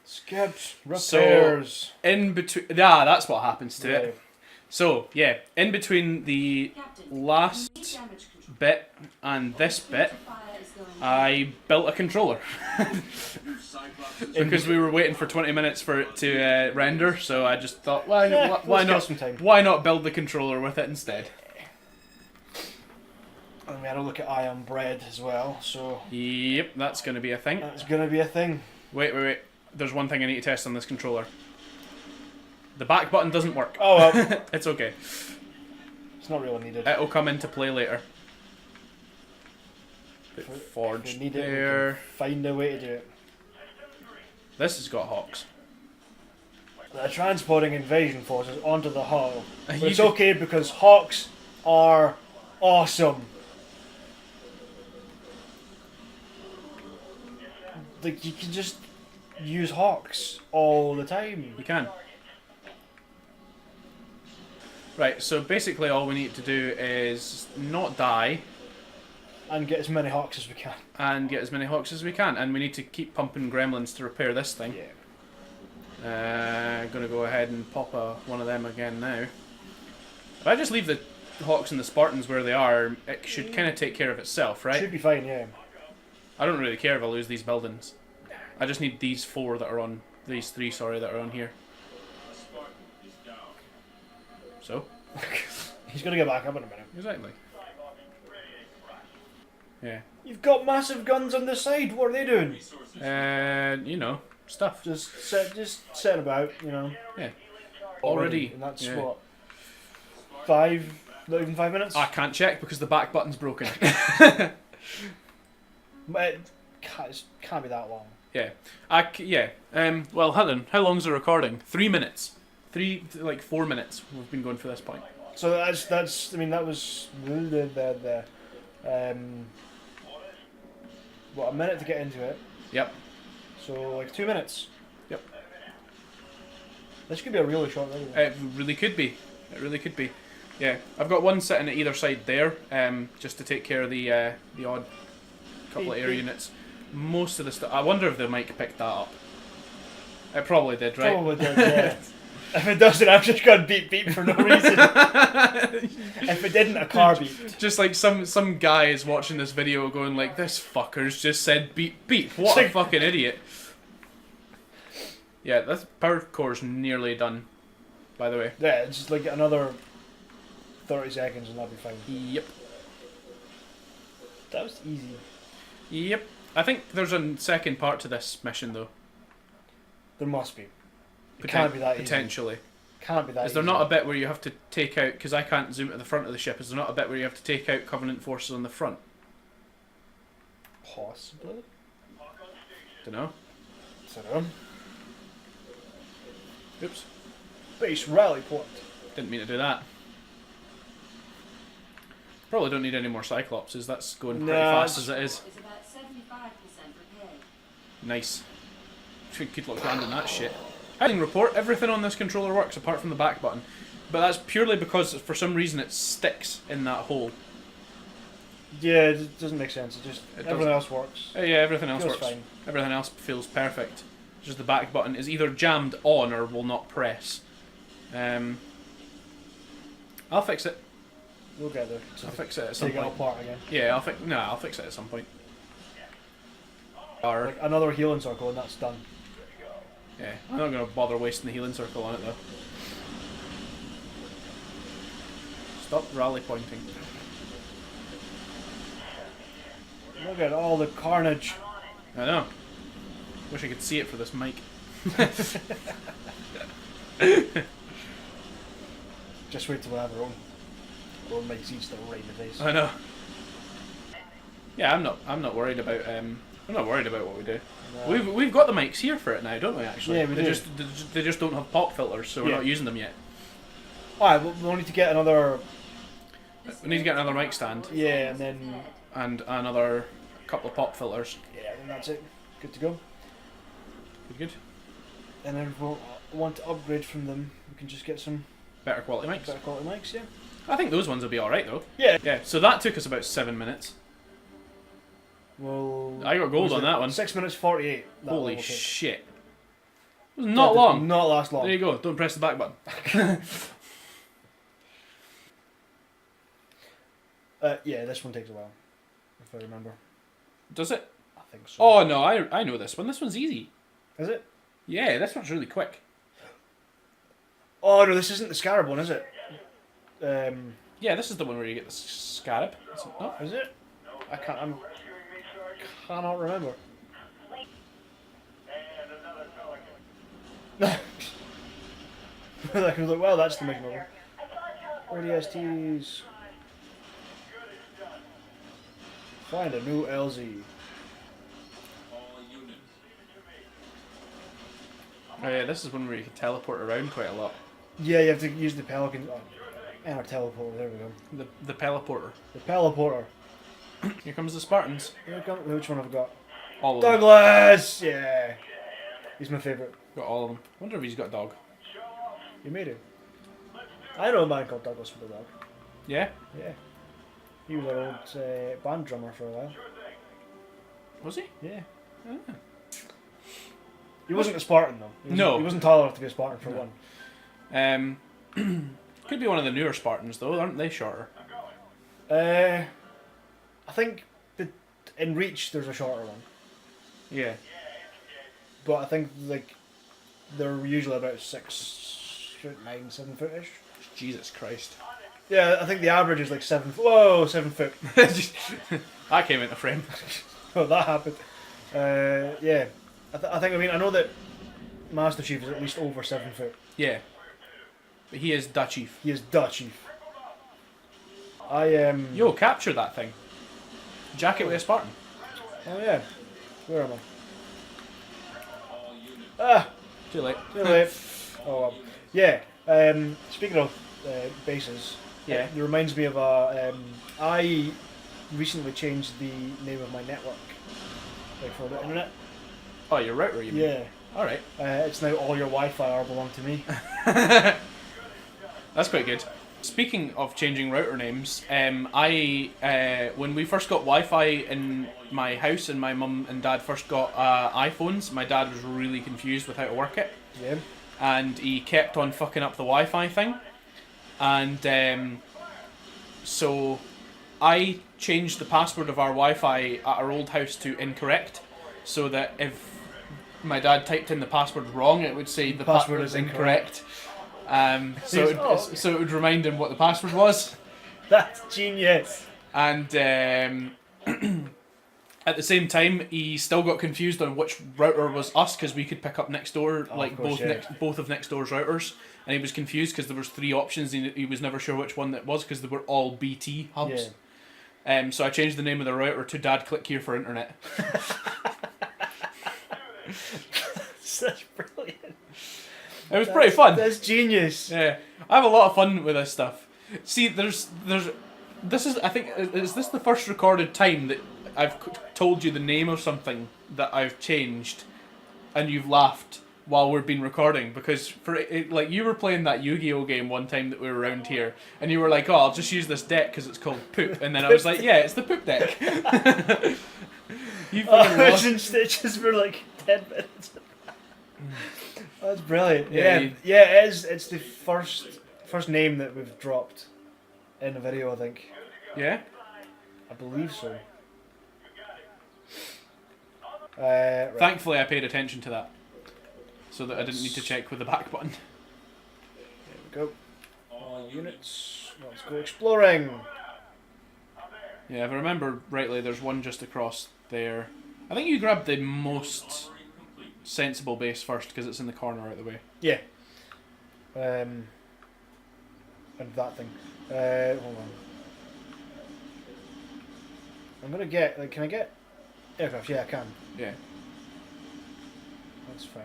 Skips, repairs. So, in between... Yeah, that's what happens to Right. it. So, yeah, in between the last bit and this bit, I built a controller. Because we were waiting for 20 minutes for it to render, so I just thought, why let's get not? some time. Why not build the controller with it instead? And we had a look at Iron Bread as well, so Yep, that's going to be a thing. that's gonna be a thing. Wait. There's one thing I need to test on this controller. The back button doesn't work. Oh well, It's okay. it's not really needed. It'll come into play later. If we Forged need it, we there. can find a way to do it. This has got hawks. They're transporting invasion forces onto the hull. But You it's could- okay because Hawks are awesome. Like, you can just use Hawks all the time. You can. Right, so basically all we need to do is not die And get as many Hawks as we can. and get as many hawks as we can, and we need to keep pumping gremlins to repair this thing. Yeah. Gonna go ahead and pop one of them again now. If I just leave the hawks and the Spartans where they are, it should kind of take care of itself, right? Should be fine, yeah. I don't really care if I lose these buildings. I just need these four that are on, these three, sorry, that are on here. So? He's gonna get back up in a minute. Exactly. Yeah. You've got massive guns on the side. What are they doing? You know, stuff. Just set about, you know. Yeah. Already. And that's yeah. what, not even 5 minutes. I can't check because the back button's broken. But it can't be that long. Yeah. Well, Helen, how long's the recording? 3 minutes. 4 minutes. We've been going for this point. So that's. I mean, that was what, a minute to get into it. Yep. So like 2 minutes. Yep. This could be a really short video. It really could be. It really could be. Yeah. I've got one sitting at either side there, just to take care of the odd couple of air units. Most of the stuff. I wonder if the mic picked that up. It probably did, right? Probably did, yeah. If it doesn't, I've just gone beep beep for no reason. If it didn't, a car beeped. Just like some guy is watching this video going like, this fucker's just said beep beep. What a fucking idiot. Yeah, this power core's nearly done, by the way. Yeah, it's just like another 30 seconds and that'll be fine. Yep. That was easy. Yep. I think there's a second part to this mission though. There must be. It can't be that easy. Potentially. Can't be that Is easy. there not a bit where you have to take out, because I can't zoom at the front of the ship, is there not a bit where you have to take out Covenant forces on the front? Possibly. Dunno. Dunno. Oops. Base rally point. Didn't mean to do that. Probably don't need any more Cyclopses, that's going pretty fast as it is. It's about 75% repaired. Nice. Good luck landing that shit. Heading report, everything on this controller works apart from the back button. But that's purely because for some reason it sticks in that hole. Yeah, it doesn't make sense. It just It everything else works. Yeah, everything else Feels works. fine. Everything else feels perfect. Just the back button is either jammed on or will not press. I'll fix it. We'll get there. I'll fix it at some Take it all point. apart again. Yeah, I'll fix it at some point. Or Like another healing circle and that's done. yeah, I'm not gonna bother wasting the healing circle on it though. Stop rally pointing. Look at all the carnage. I know. Wish I could see it for this mic. Just wait till we have our own mic seats that will right in the face. I know. Yeah, I'm not worried about what we do. No. We've got the mics here for it now, don't we? Actually, Yeah, we do. They just don't have pop filters, so we're Yeah. not using them yet. Alright, we'll need to get another We need to get another mic stand Yeah, and then and another couple of pop filters. yeah, and that's it. Good to go. Good. And then if we want to upgrade from them, we can just get some Better quality mics. better quality mics. Yeah. I think those ones will be alright though. Yeah. Yeah, so that took us about 7 minutes. Well, I got gold was on it that one. 6 minutes 48. that Holy level took. shit. It was Yeah, not did long. Not last long. There you go, don't press the back button. Yeah, this one takes a while, if I remember. Does it? I think so. Oh no, I know this one. This one's easy. Is it? Yeah, this one's really quick. Oh no, this isn't the Scarab one, is it? Yeah, this is the one where you get the scarab. Is it not? Is it? I cannot remember. Like, I was like, well, that's the mission over. Where are the STs? Find a new LZ. Oh yeah, this is one where you can teleport around quite a lot. Yeah, you have to use the Pelican. Oh, and our teleporter, there we go. The teleporter. The teleporter. Here comes the Spartans. Which one have I got? All of them. Douglas! Yeah. He's my favourite. Got all of them. Wonder if he's got a dog. You made it. I know a man called Douglas with a dog. Yeah? Yeah. He was our old band drummer for a while. Was he? Yeah. Ah. He wasn't a Spartan though. No. He wasn't tall enough to be a Spartan for No. one. Could be one of the newer Spartans though, aren't they shorter? I think in Reach there's a shorter one, Yeah. but I think like they're usually about 6'9", 7 foot-ish. Jesus Christ. Yeah, I think the average is like 7 foot. Whoa, 7 foot. I came into frame. Oh, that happened. Yeah, I know that Master Chief is at least over 7 foot. Yeah. But he is Da Chief. He is Da Chief. Yo, capture that thing. Jacket with a Spartan. Oh yeah. Where am I? Ah, Too late. too late. Oh well. Yeah. Speaking of bases, Yeah. it reminds me of a. I recently changed the name of my network, like for the internet. Oh, your router, you mean? Yeah. Alright. It's now all your Wi-Fi are belong to me. That's quite good. Speaking of changing router names, when we first got Wi-Fi in my house and my mum and dad first got iPhones, my dad was really confused with how to work it, Yeah. and he kept on fucking up the Wi-Fi thing, and so I changed the password of our Wi-Fi at our old house to incorrect, so that if my dad typed in the password wrong, it would say the password is incorrect. So it would remind him what the password was, That's genius. and at the same time he still got confused on which router was us because we could pick up next door, Oh, like of course, yeah. both of next door's routers, and he was confused because there was 3 options and he was never sure which one that was because they were all BT hubs. So I changed the name of the router to Dad Click Here for Internet. Such brilliant. It was pretty fun. That's genius. Yeah, I have a lot of fun with this stuff. See, this is, I think, is this the first recorded time that I've told you the name of something that I've changed, and you've laughed while we've been recording? Because for it, like, you were playing that Yu-Gi-Oh game one time that we were around here, and you were like, "Oh, I'll just use this deck because it's called Poop," and then I was like, "Yeah, it's the Poop deck." You fucking I was lost. in stitches for like 10 minutes. That's brilliant. Yeah, Yeah, it is. It's the first name that we've dropped in a video, I think. Yeah. I believe so. Right. Thankfully, I paid attention to that, so that I didn't need to check with the back button. There we go. All units. Let's go exploring. Yeah, if I remember rightly, there's one just across there. I think you grabbed the most sensible base first because it's in the corner out of the way. Yeah. And that thing. Hold on. I'm gonna get. Like, can I get aircraft? Yeah, I can. Yeah. That's fine.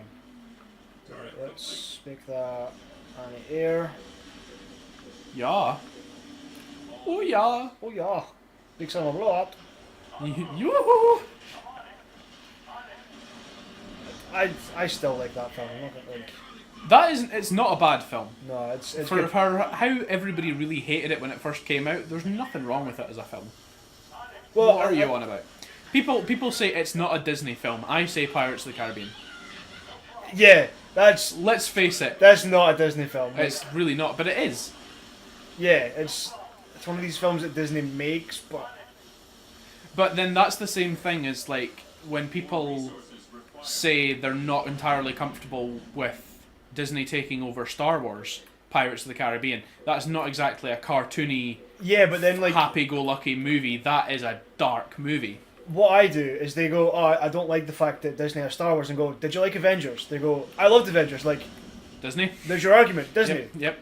Right, let's make that anti-air. Yeah. Oh yeah. Oh yeah. Big son of a lot. Yoo-hoo. I still like that film. I'm not gonna, like, That isn't. It's not a bad film. no, it's For good. how everybody really hated it when it first came out, there's nothing wrong with it as a film. Well, What are you on about? People say it's not a Disney film. I say Pirates of the Caribbean. Yeah, that's Let's face it, not a Disney film. Like, it's really not, but it is. yeah, it's one of these films that Disney makes, but But then that's the same thing as like when people say they're not entirely comfortable with Disney taking over Star Wars, Pirates of the Caribbean. That's not exactly a cartoony, yeah, but then like happy-go-lucky movie. That is a dark movie. what I do is they go, oh, I don't like the fact that Disney has Star Wars, and go, did you like Avengers? They go, I loved Avengers. Like, Disney. there's your argument, Disney. Yep.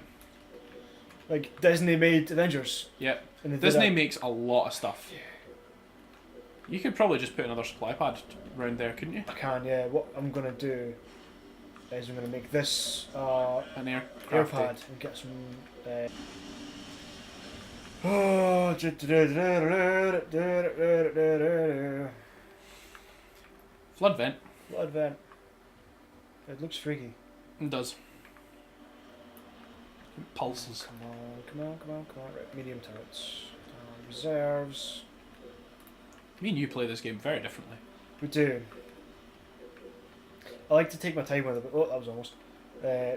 Like Disney made Avengers. Yep. And they did Disney that. makes a lot of stuff. You could probably just put another supply pad around there, couldn't you? I can, yeah. What I'm gonna do is I'm gonna make this An aircraft. AirPad and get some. Oh, Flood vent. Blood vent. It looks freaky. It does. It pulses. Come on. Right, medium turrets. Reserves. Me and you play this game very differently. We do. I like to take my time with it. Oh, that was almost.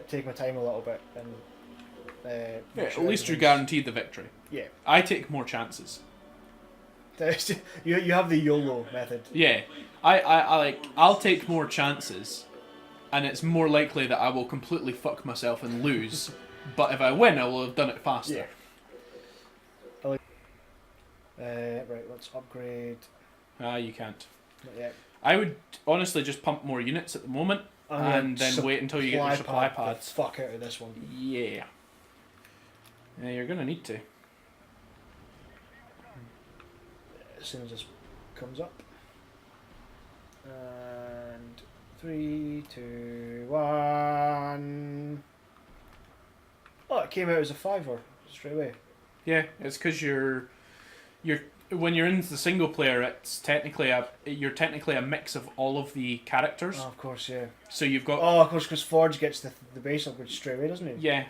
Take my time a little bit and. Yeah, make at sure least you're everything's- guaranteed the victory. Yeah. I take more chances. you have the YOLO method. Yeah, I like. I'll take more chances, and it's more likely that I will completely fuck myself and lose. But if I win, I will have done it faster. Yeah. Right, let's upgrade. Ah, you can't. Not yet. I would honestly just pump more units at the moment, I'm gonna and then wait until you get your supply pad the pads. fuck out of this one. Yeah. Yeah, you're gonna need to. As soon as this comes up. And 3, 2, 1. Oh, it came out as a 5er straight away. Yeah, it's because you're when you're in the single player, you're technically a mix of all of the characters. Oh, of course, yeah. So you've got Oh, of course, because Forge gets the base upgrade straight away, doesn't he? yeah.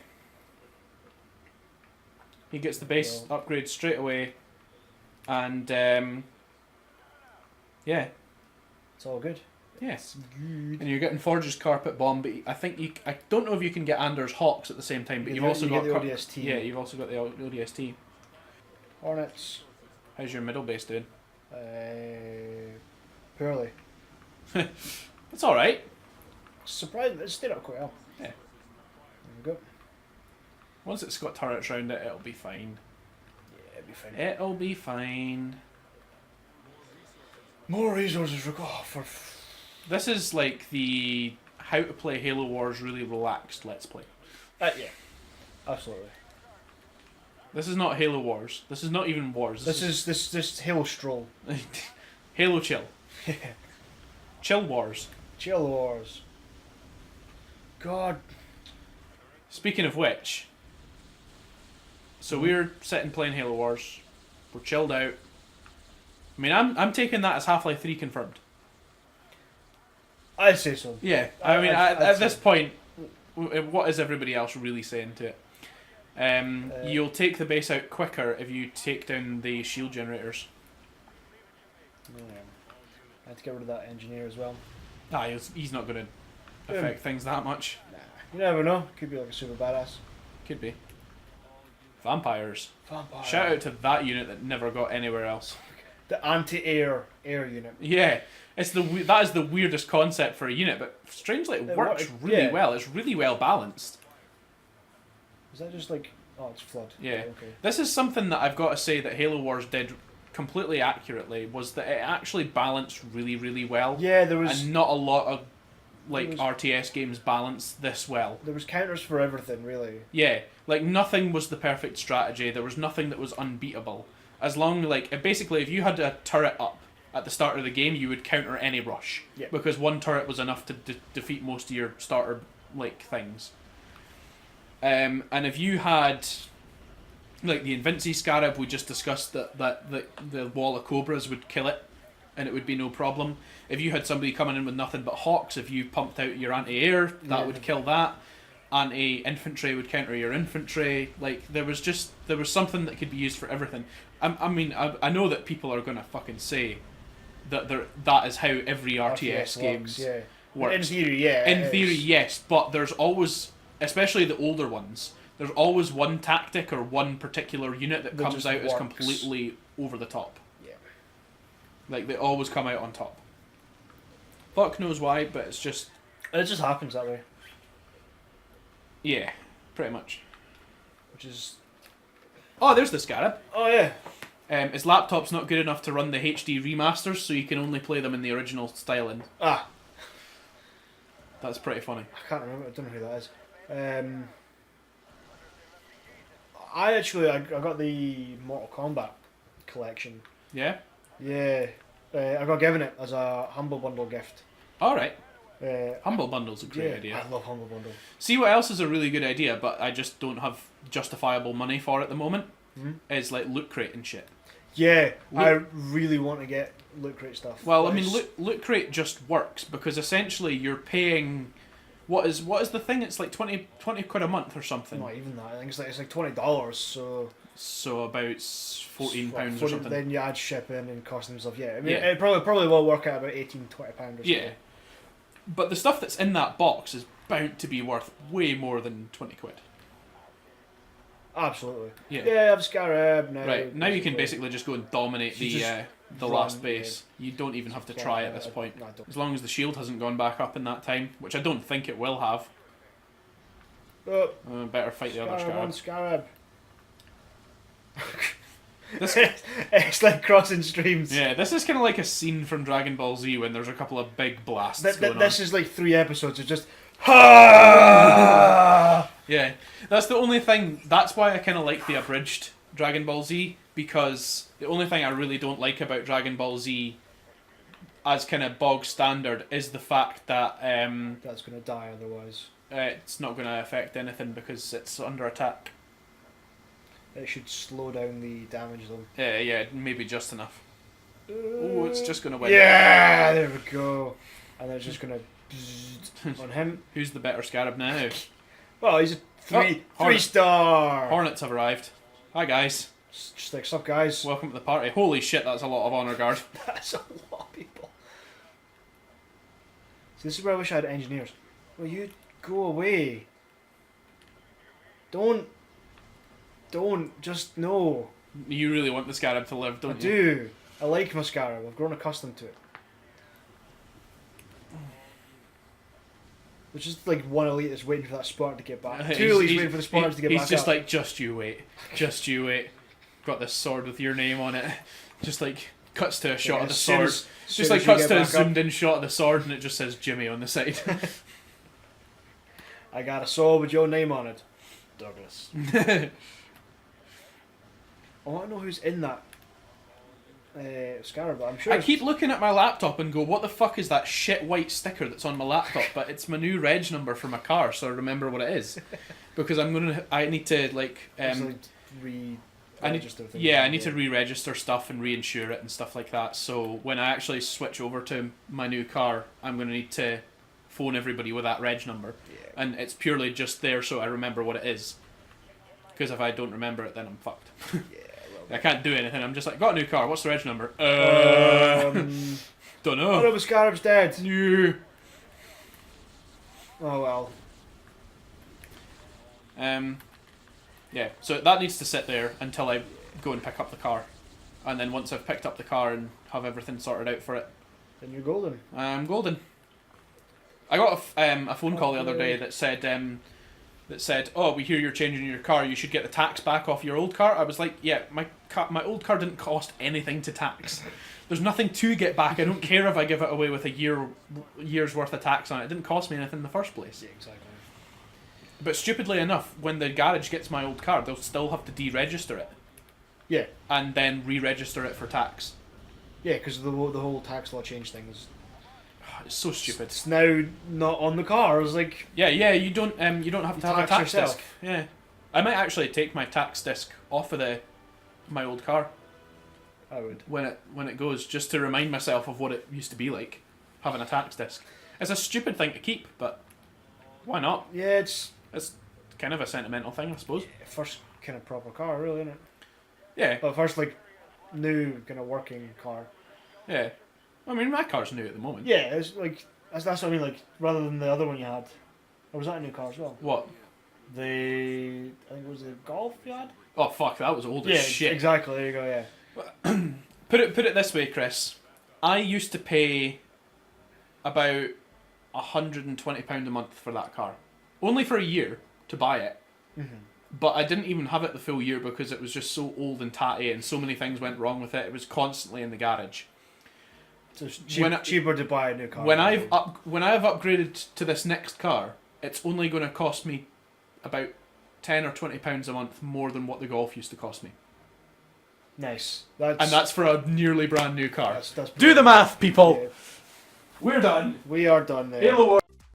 He gets the base Yeah. upgrade straight away, and yeah, It's all good. yes. Good. And you're getting Forge's carpet bomb, but I think I don't know if you can get Anders Hawks at the same time, but you've also got the ODST. Yeah, you've also got the ODST. Hornets. How's your middle base doing? Poorly. It's all right. Surprised it stayed up quite well. Yeah. There we go. Once it's got turrets around it, it'll be fine. Yeah, it'd be fine. It'll be fine. More resources for. This is like the how to play Halo Wars really relaxed let's play. Yeah. Absolutely. This is not Halo Wars. This is not even Wars. This is Halo Stroll. Halo Chill. Chill Wars. Chill Wars. God. Speaking of which, so we're sitting playing Halo Wars. We're chilled out. I mean, I'm taking that as Half-Life 3 confirmed. I'd say so. Yeah, I mean, I'd at say- this point, what is everybody else really saying to it? You'll take the base out quicker if you take down the shield generators. Yeah. I had to get rid of that engineer as well. Ah, he's not going to affect things that much. Nah. You never know. Could be like a super badass. Could be. Vampires. Vampire. Shout out to that unit that never got anywhere else. The anti-air unit. Yeah, that is the weirdest concept for a unit, but strangely it works really yeah. well. It's really well balanced. Is that just like... Oh, it's flood. Yeah. Okay. This is something that I've got to say that Halo Wars did completely accurately, was that it actually balanced really, really well. Yeah, there was... And not a lot of like was- RTS games balance this well. There was counters for everything, really. Yeah, like nothing was the perfect strategy. There was nothing that was unbeatable. As long basically if you had a turret up at the start of the game, you would counter any rush. Yeah. Because one turret was enough to defeat most of your starter like things. And if you had Like the Invinci Scarab, we just discussed that the wall of cobras would kill it, and it would be no problem. If you had somebody coming in with nothing but hawks, if you pumped out your anti-air, that would kill that. Anti-infantry would counter your infantry. Like there was something that could be used for everything. I know that people are gonna fucking say that is how every RTS games works. In theory, yeah. In theory, yes, but there's always, especially the older ones, there's always one tactic or one particular unit that comes out as completely over the top. Yeah. Like, they always come out on top. Fuck knows why, but it's just... It just happens that way. Yeah, pretty much. Which is... Oh, there's the Scarab. Oh, yeah. His laptop's not good enough to run the HD remasters, so you can only play them in the original styling. Ah. That's pretty funny. I can't remember. I don't know who that is. I got the Mortal Kombat collection. Yeah? Yeah. I got given it as a Humble Bundle gift. Alright. Uh, Humble Bundle's a great yeah, idea. I love Humble Bundle. See what else is a really good idea, but I just don't have justifiable money for at the moment? Is like Loot Crate and shit. Yeah, I really want to get Loot Crate stuff. Well, I mean, Loot Crate just works because essentially you're paying... What is the thing? It's like 20 quid a month or something. Not even that. I think it's like $20. So about £14 or something. Then you add shipping and cost and stuff. Yeah, I mean, it probably will work out about £18-20 or something. Yeah, but the stuff that's in that box is bound to be worth way more than 20 quid. Absolutely. Yeah. Yeah, I have Scarab now. Right, now you can basically just go and dominate the last base. Yeah. You don't even have to try at this point. No, I don't. As long as the shield hasn't gone back up in that time, which I don't think it will have. Oh, Better fight the other Scarab. Scarab. This, It's like crossing streams. yeah, this is kind of like a scene from Dragon Ball Z when there's a couple of big blasts going on. This is like 3 episodes of just... Ha! Yeah, that's the only thing. That's why I kind of like the abridged Dragon Ball Z, because the only thing I really don't like about Dragon Ball Z as kind of bog standard is the fact that That's going to die otherwise. it's not going to affect anything because it's under attack. It should slow down the damage though. Yeah, maybe just enough. Oh, it's just going to win. Yeah, there we go. And then it's just going to on him. Who's the better Scarab now? Well, he's a three Hornet. star. Hornets have arrived. Hi guys, Just like, sup guys. welcome to the party. Holy shit, that's a lot of honor guard. That's a lot of people. See, this is where I wish I had engineers. Well, you go away. Don't. Just no. You really want the Scarab to live, don't I you? do. I like my Scarab. I've grown accustomed to it. Which is like one elite that's waiting for that Spartan to get back. Two elites waiting for the Spartans to get back. He's just up. like, just you wait. Just you wait. Got this sword with your name on it. Just like cuts to a shot of the sword. Just like cuts to a zoomed in shot of the sword and it just says Jimmy on the side. I got a sword with your name on it. Douglas. I want to know who's in that Scarab, but I'm sure I keep looking at my laptop and go, what the fuck is that shit white sticker that's on my laptop? But it's my new reg number for my car, so I remember what it is. Because I need to like re-register things. Yeah, I need to re-register stuff and reinsure it and stuff like that. So when I actually switch over to my new car, I'm going to need to phone everybody with that reg number. Yeah. And it's purely just there so I remember what it is. Because if I don't remember it, then I'm fucked. Yeah, I can't do anything. I'm just like, got a new car. What's the reg number? Don't know. Oh no, the Scarab's dead. Yeah. Oh well. Yeah, so that needs to sit there until I go and pick up the car. And then once I've picked up the car and have everything sorted out for it, Then you're golden. I'm golden. I got a phone call the other day that said, oh, we hear you're changing your car, you should get the tax back off your old car. I was like, yeah, my old car didn't cost anything to tax. There's nothing to get back. I don't care if I give it away with a year's worth of tax on it. It didn't cost me anything in the first place. Yeah, exactly. But stupidly enough, when the garage gets my old car, they'll still have to deregister it. Yeah. And then re-register it for tax. Yeah, because the whole tax law change thing is. It's so stupid. It's now not on the car. I was like, Yeah, you don't have to have a tax tax yourself. disc. Yeah. I might actually take my tax disc off of my old car I would. when it goes, just to remind myself of what it used to be like having a tax disc. It's a stupid thing to keep, but why not? Yeah, it's It's kind of a sentimental thing, I suppose. first kind of proper car, really, isn't it? Yeah, Well, first like new kind of working car. yeah. I mean, my car's new at the moment. Yeah, it's like that's what I mean. Like rather than the other one you had, or was that a new car as well? What? I think it was the Golf you had. Oh fuck, that was old Yeah, as shit. exactly. There you go. Yeah. Put it this way, Chris. I used to pay about £120 a month for that car, only for a year to buy it. Mm-hmm. But I didn't even have it the full year because it was just so old and tatty, and so many things went wrong with it. It was constantly in the garage. So it's When cheaper to buy a new car. When I have upgraded to this next car, it's only going to cost me about £10 or £20 a month more than what the Golf used to cost me, Nice. and that's for a nearly brand new car. that's Do the math, people. Yeah. We're done. We are done there. Halo